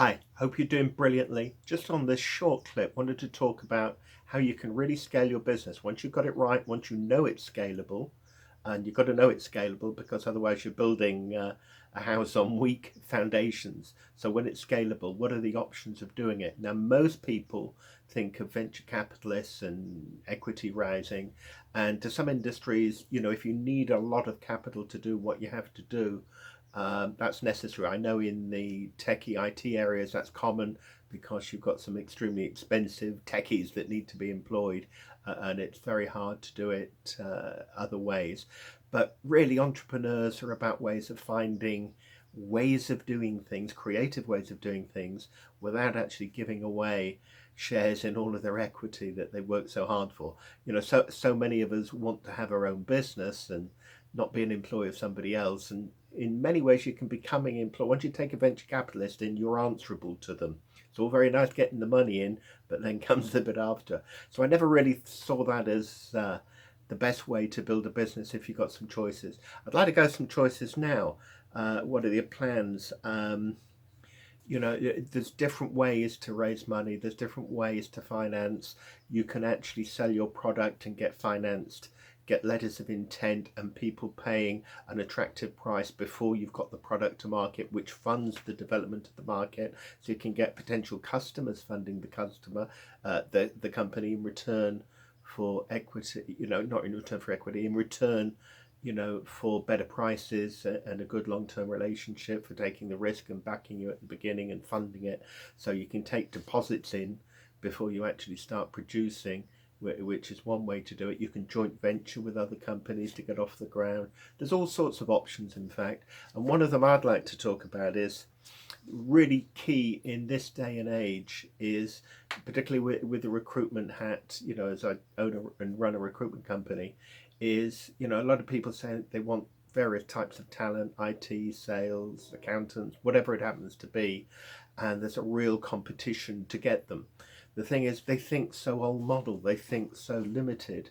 Hi, hope you're doing brilliantly. Just on this short clip, wanted to talk about how you can really scale your business. Once you've got it right, once you know it's scalable, and you've got to know it's scalable because otherwise you're building a house on weak foundations. So when it's scalable, what are the options of doing it? Now, most people think of venture capitalists and equity rising, and to some industries, if you need a lot of capital to do what you have to do, that's necessary. I know in the techie IT areas that's common because you've got some extremely expensive techies that need to be employed, and it's very hard to do it other ways. But really, entrepreneurs are about ways of finding ways of doing things, creative ways of doing things, without actually giving away shares in all of their equity that they work so hard for. So many of us want to have our own business and not be an employee of somebody else. And in many ways, you can becoming employed. Once you take a venture capitalist in, you're answerable to them. It's all very nice getting the money in, but then comes the bit after. So I never really saw that as the best way to build a business if you've got some choices. I'd like to go some choices now. What are your plans? There's different ways to raise money. There's different ways to finance. You can actually sell your product and get financed, get letters of intent and people paying an attractive price before you've got the product to market, which funds the development of the market. So you can get potential customers funding the company in return for equity, not in return for equity, in return for better prices and a good long-term relationship, for taking the risk and backing you at the beginning and funding it. So you can take deposits in before you actually start producing, which is one way to do it. You can joint venture with other companies to get off the ground. There's all sorts of options, in fact. And one of them I'd like to talk about is really key in this day and age is, particularly with the recruitment hat, as I own and run a recruitment company, is, a lot of people say they want various types of talent, IT, sales, accountants, whatever it happens to be, and there's a real competition to get them. The thing is, they think so old model, they think so limited,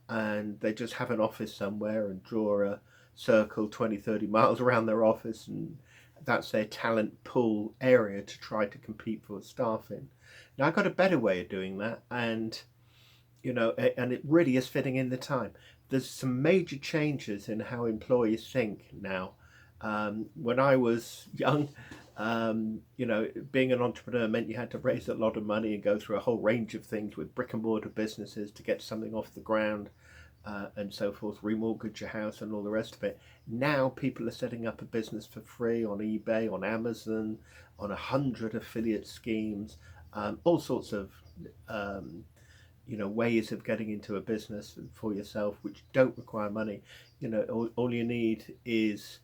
and they just have an office somewhere and draw a circle 20, 30 miles around their office, and that's their talent pool area to try to compete for staff in. Now, I've got a better way of doing that, and it really is fitting in the time. There's some major changes in how employees think now. When I was young, being an entrepreneur meant you had to raise a lot of money and go through a whole range of things with brick and mortar businesses to get something off the ground, and so forth, remortgage your house and all the rest of it. Now people are setting up a business for free on eBay, on Amazon, on 100 affiliate schemes, all sorts of ways of getting into a business for yourself which don't require money. All you need is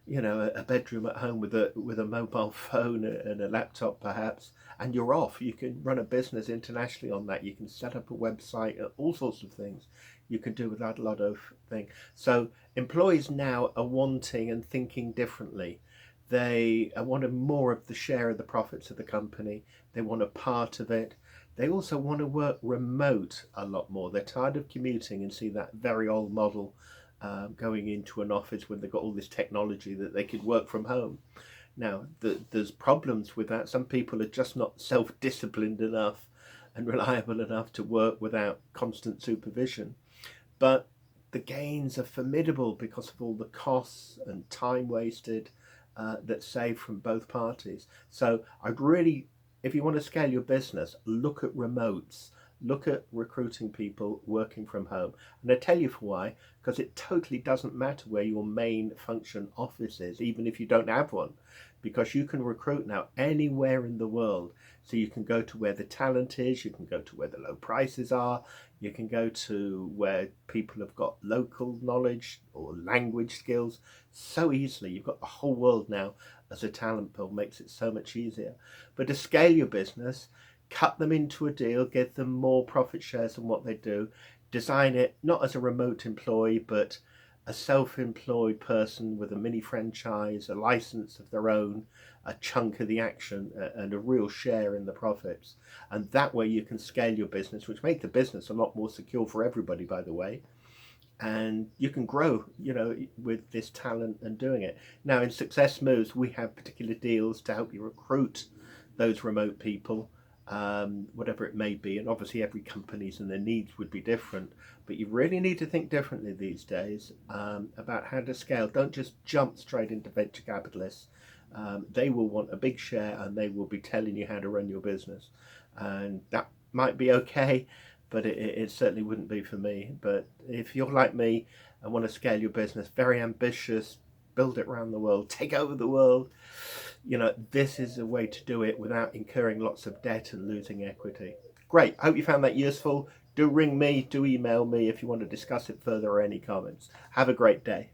a bedroom at home with a mobile phone and a laptop perhaps, and you're off. You can run a business internationally on that. You can set up a website, all sorts of things you can do without a lot of thing. So employees now are wanting and thinking differently. They wanted more of the share of the profits of the company. They want a part of it. They also want to work remote a lot more. They're tired of commuting and see that very old model, going into an office when they've got all this technology that they could work from home. Now, there's problems with that. Some people are just not self-disciplined enough and reliable enough to work without constant supervision. But the gains are formidable because of all the costs and time wasted that's saved from both parties. So I'd really, if you want to scale your business, look at remotes. Look at recruiting people working from home. And I tell you for why, because it totally doesn't matter where your main function office is, even if you don't have one, because you can recruit now anywhere in the world. So you can go to where the talent is, you can go to where the low prices are, you can go to where people have got local knowledge or language skills so easily. You've got the whole world now as a talent pool, makes it so much easier. But to scale your business, cut them into a deal, give them more profit shares than what they do, design it not as a remote employee, but a self-employed person with a mini franchise, a license of their own, a chunk of the action, and a real share in the profits. And that way you can scale your business, which make the business a lot more secure for everybody, by the way. And you can grow, with this talent and doing it. Now, in Success Moves, we have particular deals to help you recruit those remote people, whatever it may be. And obviously, every company's and their needs would be different. But you really need to think differently these days about how to scale. Don't just jump straight into venture capitalists. They will want a big share and they will be telling you how to run your business. And that might be okay, but it certainly wouldn't be for me. But if you're like me and want to scale your business, very ambitious, build it around the world, take over the world, this is a way to do it without incurring lots of debt and losing equity. Great. Hope you found that useful. Do ring me, do email me if you want to discuss it further or any comments. Have a great day.